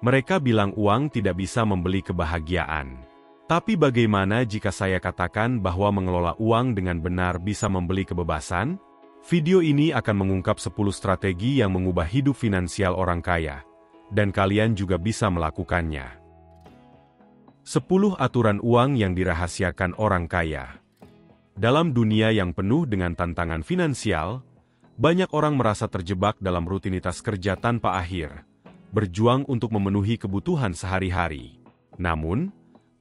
Mereka bilang uang tidak bisa membeli kebahagiaan. Tapi bagaimana jika saya katakan bahwa mengelola uang dengan benar bisa membeli kebebasan? Video ini akan mengungkap 10 strategi yang mengubah hidup finansial orang kaya, dan kalian juga bisa melakukannya. 10 aturan uang yang dirahasiakan orang kaya. Dalam dunia yang penuh dengan tantangan finansial, banyak orang merasa terjebak dalam rutinitas kerja tanpa akhir, berjuang untuk memenuhi kebutuhan sehari-hari. Namun,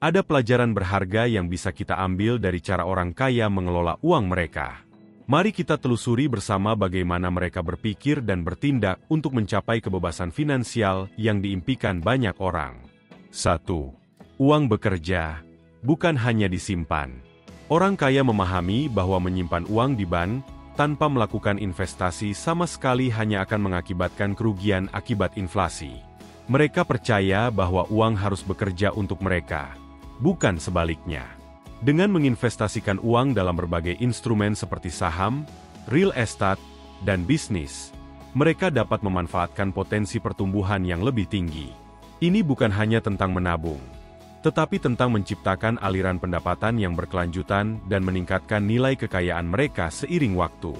ada pelajaran berharga yang bisa kita ambil dari cara orang kaya mengelola uang mereka. Mari kita telusuri bersama bagaimana mereka berpikir dan bertindak untuk mencapai kebebasan finansial yang diimpikan banyak orang. 1. Uang bekerja, bukan hanya disimpan. Orang kaya memahami bahwa menyimpan uang di bank tanpa melakukan investasi sama sekali hanya akan mengakibatkan kerugian akibat inflasi. Mereka percaya bahwa uang harus bekerja untuk mereka, bukan sebaliknya. Dengan menginvestasikan uang dalam berbagai instrumen seperti saham, real estate, dan bisnis, mereka dapat memanfaatkan potensi pertumbuhan yang lebih tinggi. Ini bukan hanya tentang menabung, tetapi tentang menciptakan aliran pendapatan yang berkelanjutan dan meningkatkan nilai kekayaan mereka seiring waktu.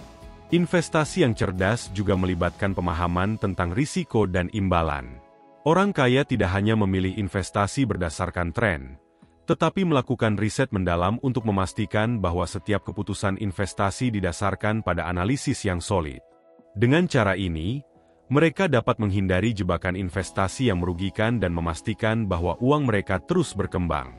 Investasi yang cerdas juga melibatkan pemahaman tentang risiko dan imbalan. Orang kaya tidak hanya memilih investasi berdasarkan tren, tetapi melakukan riset mendalam untuk memastikan bahwa setiap keputusan investasi didasarkan pada analisis yang solid. Dengan cara ini, mereka dapat menghindari jebakan investasi yang merugikan dan memastikan bahwa uang mereka terus berkembang.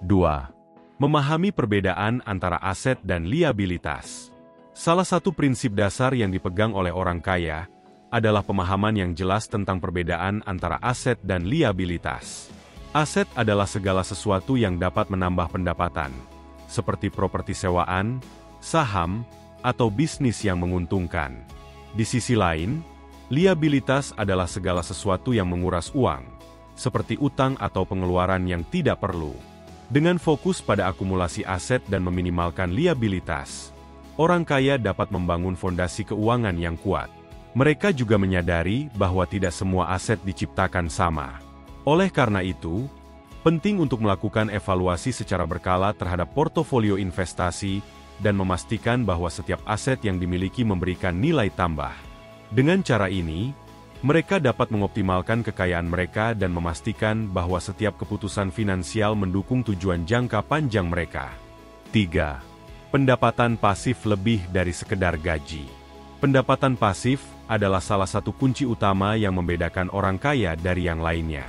2. Memahami perbedaan antara aset dan liabilitas. Salah satu prinsip dasar yang dipegang oleh orang kaya adalah pemahaman yang jelas tentang perbedaan antara aset dan liabilitas. Aset adalah segala sesuatu yang dapat menambah pendapatan, seperti properti sewaan, saham, atau bisnis yang menguntungkan. Di sisi lain, liabilitas adalah segala sesuatu yang menguras uang, seperti utang atau pengeluaran yang tidak perlu. Dengan fokus pada akumulasi aset dan meminimalkan liabilitas, orang kaya dapat membangun fondasi keuangan yang kuat. Mereka juga menyadari bahwa tidak semua aset diciptakan sama. Oleh karena itu, penting untuk melakukan evaluasi secara berkala terhadap portofolio investasi dan memastikan bahwa setiap aset yang dimiliki memberikan nilai tambah. Dengan cara ini, mereka dapat mengoptimalkan kekayaan mereka dan memastikan bahwa setiap keputusan finansial mendukung tujuan jangka panjang mereka. 3. Pendapatan pasif lebih dari sekedar gaji. Pendapatan pasif adalah salah satu kunci utama yang membedakan orang kaya dari yang lainnya.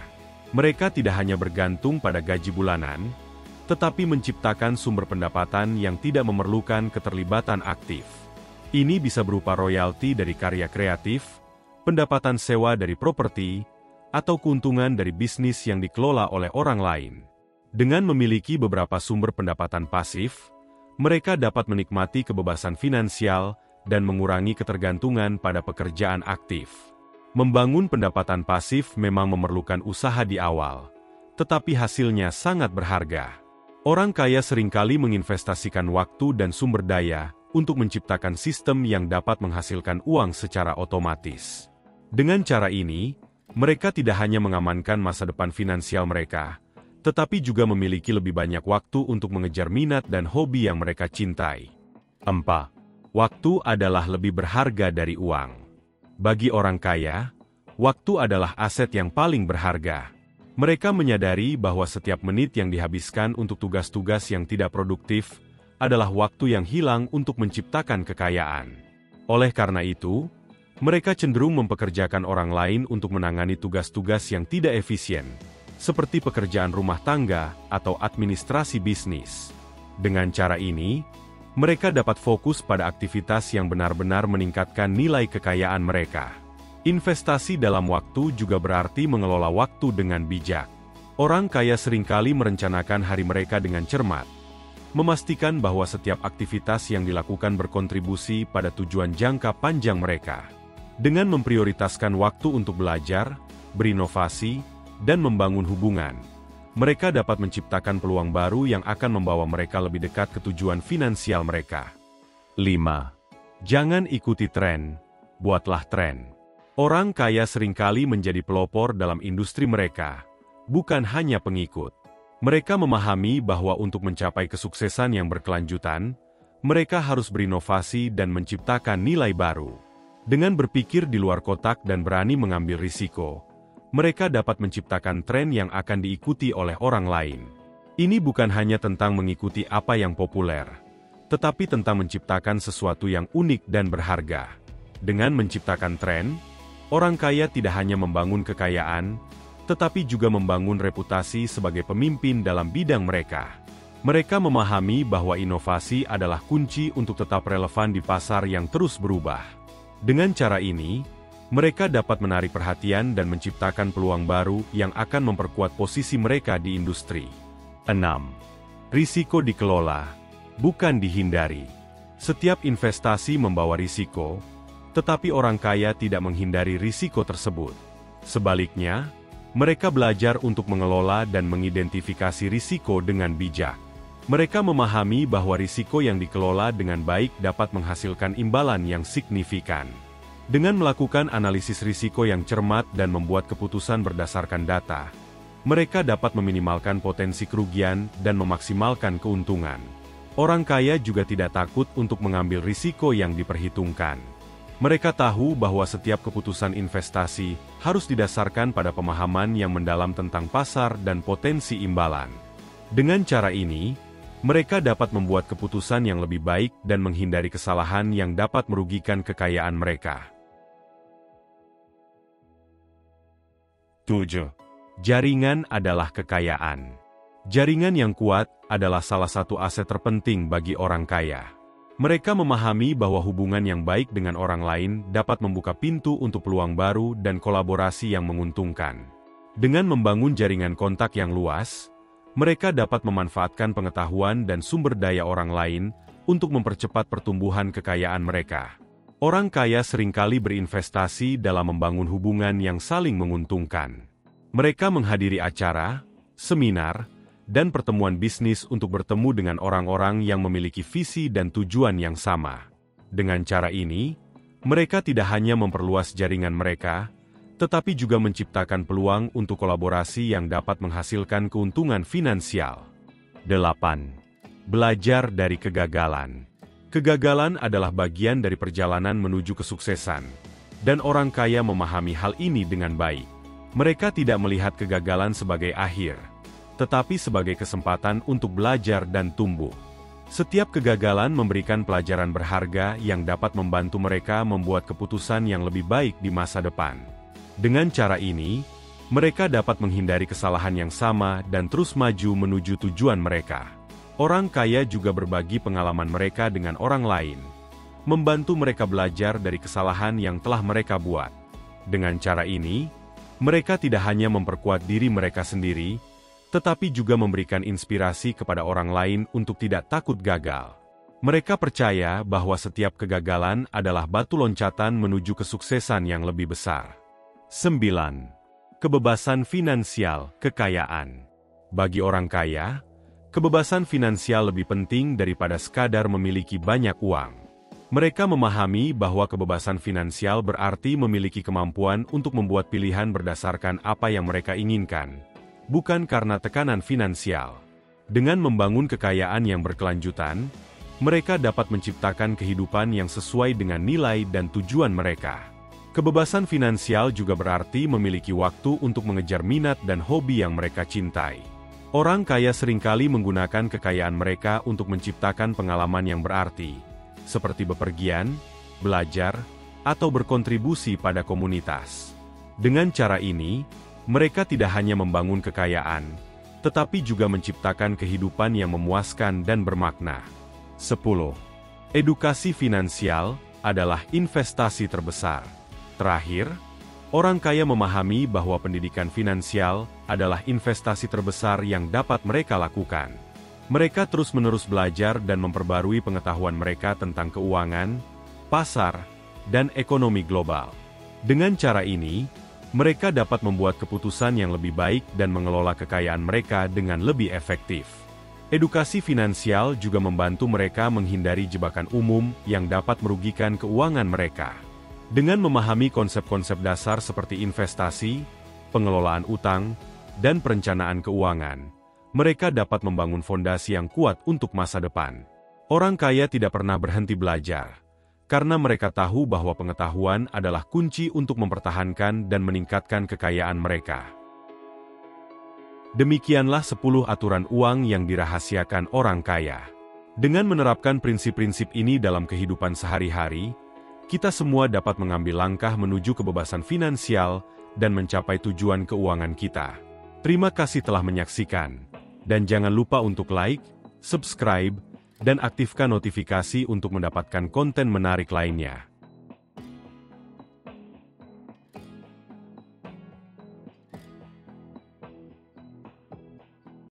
Mereka tidak hanya bergantung pada gaji bulanan, tetapi menciptakan sumber pendapatan yang tidak memerlukan keterlibatan aktif. Ini bisa berupa royalti dari karya kreatif, pendapatan sewa dari properti, atau keuntungan dari bisnis yang dikelola oleh orang lain. Dengan memiliki beberapa sumber pendapatan pasif, mereka dapat menikmati kebebasan finansial dan mengurangi ketergantungan pada pekerjaan aktif. Membangun pendapatan pasif memang memerlukan usaha di awal, tetapi hasilnya sangat berharga. Orang kaya seringkali menginvestasikan waktu dan sumber daya untuk menciptakan sistem yang dapat menghasilkan uang secara otomatis. Dengan cara ini, mereka tidak hanya mengamankan masa depan finansial mereka, tetapi juga memiliki lebih banyak waktu untuk mengejar minat dan hobi yang mereka cintai. 4. Waktu adalah lebih berharga dari uang. Bagi orang kaya, waktu adalah aset yang paling berharga. Mereka menyadari bahwa setiap menit yang dihabiskan untuk tugas-tugas yang tidak produktif adalah waktu yang hilang untuk menciptakan kekayaan. Oleh karena itu, mereka cenderung mempekerjakan orang lain untuk menangani tugas-tugas yang tidak efisien, seperti pekerjaan rumah tangga atau administrasi bisnis. Dengan cara ini, mereka dapat fokus pada aktivitas yang benar-benar meningkatkan nilai kekayaan mereka. Investasi dalam waktu juga berarti mengelola waktu dengan bijak. Orang kaya seringkali merencanakan hari mereka dengan cermat, memastikan bahwa setiap aktivitas yang dilakukan berkontribusi pada tujuan jangka panjang mereka. Dengan memprioritaskan waktu untuk belajar, berinovasi, dan membangun hubungan, mereka dapat menciptakan peluang baru yang akan membawa mereka lebih dekat ke tujuan finansial mereka. 5. Jangan ikuti tren, buatlah tren. Orang kaya seringkali menjadi pelopor dalam industri mereka, bukan hanya pengikut. Mereka memahami bahwa untuk mencapai kesuksesan yang berkelanjutan, mereka harus berinovasi dan menciptakan nilai baru. Dengan berpikir di luar kotak dan berani mengambil risiko, mereka dapat menciptakan tren yang akan diikuti oleh orang lain. Ini bukan hanya tentang mengikuti apa yang populer, tetapi tentang menciptakan sesuatu yang unik dan berharga. Dengan menciptakan tren, orang kaya tidak hanya membangun kekayaan, tetapi juga membangun reputasi sebagai pemimpin dalam bidang mereka. Mereka memahami bahwa inovasi adalah kunci untuk tetap relevan di pasar yang terus berubah. Dengan cara ini, mereka dapat menarik perhatian dan menciptakan peluang baru yang akan memperkuat posisi mereka di industri. 6. Risiko dikelola, bukan dihindari. Setiap investasi membawa risiko, tetapi orang kaya tidak menghindari risiko tersebut. Sebaliknya, mereka belajar untuk mengelola dan mengidentifikasi risiko dengan bijak. Mereka memahami bahwa risiko yang dikelola dengan baik dapat menghasilkan imbalan yang signifikan. Dengan melakukan analisis risiko yang cermat dan membuat keputusan berdasarkan data, mereka dapat meminimalkan potensi kerugian dan memaksimalkan keuntungan. Orang kaya juga tidak takut untuk mengambil risiko yang diperhitungkan. Mereka tahu bahwa setiap keputusan investasi harus didasarkan pada pemahaman yang mendalam tentang pasar dan potensi imbalan. Dengan cara ini, mereka dapat membuat keputusan yang lebih baik dan menghindari kesalahan yang dapat merugikan kekayaan mereka. 7. Jaringan adalah kekayaan. Jaringan yang kuat adalah salah satu aset terpenting bagi orang kaya. Mereka memahami bahwa hubungan yang baik dengan orang lain dapat membuka pintu untuk peluang baru dan kolaborasi yang menguntungkan. Dengan membangun jaringan kontak yang luas, mereka dapat memanfaatkan pengetahuan dan sumber daya orang lain untuk mempercepat pertumbuhan kekayaan mereka. Orang kaya seringkali berinvestasi dalam membangun hubungan yang saling menguntungkan. Mereka menghadiri acara, seminar, dan pertemuan bisnis untuk bertemu dengan orang-orang yang memiliki visi dan tujuan yang sama. Dengan cara ini, mereka tidak hanya memperluas jaringan mereka, tetapi juga menciptakan peluang untuk kolaborasi yang dapat menghasilkan keuntungan finansial. 8. Belajar dari kegagalan. Kegagalan adalah bagian dari perjalanan menuju kesuksesan, dan orang kaya memahami hal ini dengan baik. Mereka tidak melihat kegagalan sebagai akhir, tetapi sebagai kesempatan untuk belajar dan tumbuh. Setiap kegagalan memberikan pelajaran berharga yang dapat membantu mereka membuat keputusan yang lebih baik di masa depan. Dengan cara ini, mereka dapat menghindari kesalahan yang sama dan terus maju menuju tujuan mereka. Orang kaya juga berbagi pengalaman mereka dengan orang lain, membantu mereka belajar dari kesalahan yang telah mereka buat. Dengan cara ini, mereka tidak hanya memperkuat diri mereka sendiri, tetapi juga memberikan inspirasi kepada orang lain untuk tidak takut gagal. Mereka percaya bahwa setiap kegagalan adalah batu loncatan menuju kesuksesan yang lebih besar. 9. Kebebasan finansial, kekayaan. Bagi orang kaya, kebebasan finansial lebih penting daripada sekadar memiliki banyak uang. Mereka memahami bahwa kebebasan finansial berarti memiliki kemampuan untuk membuat pilihan berdasarkan apa yang mereka inginkan, bukan karena tekanan finansial. Dengan membangun kekayaan yang berkelanjutan, mereka dapat menciptakan kehidupan yang sesuai dengan nilai dan tujuan mereka. Kebebasan finansial juga berarti memiliki waktu untuk mengejar minat dan hobi yang mereka cintai. Orang kaya seringkali menggunakan kekayaan mereka untuk menciptakan pengalaman yang berarti, seperti bepergian, belajar, atau berkontribusi pada komunitas. Dengan cara ini, mereka tidak hanya membangun kekayaan, tetapi juga menciptakan kehidupan yang memuaskan dan bermakna. 10. Edukasi finansial adalah investasi terbesar. Terakhir, orang kaya memahami bahwa pendidikan finansial adalah investasi terbesar yang dapat mereka lakukan. Mereka terus-menerus belajar dan memperbarui pengetahuan mereka tentang keuangan, pasar, dan ekonomi global. Dengan cara ini, mereka dapat membuat keputusan yang lebih baik dan mengelola kekayaan mereka dengan lebih efektif. Edukasi finansial juga membantu mereka menghindari jebakan umum yang dapat merugikan keuangan mereka. Dengan memahami konsep-konsep dasar seperti investasi, pengelolaan utang, dan perencanaan keuangan, mereka dapat membangun fondasi yang kuat untuk masa depan. Orang kaya tidak pernah berhenti belajar, karena mereka tahu bahwa pengetahuan adalah kunci untuk mempertahankan dan meningkatkan kekayaan mereka. Demikianlah 10 aturan uang yang dirahasiakan orang kaya. Dengan menerapkan prinsip-prinsip ini dalam kehidupan sehari-hari, kita semua dapat mengambil langkah menuju kebebasan finansial dan mencapai tujuan keuangan kita. Terima kasih telah menyaksikan, dan jangan lupa untuk like, subscribe, dan aktifkan notifikasi untuk mendapatkan konten menarik lainnya.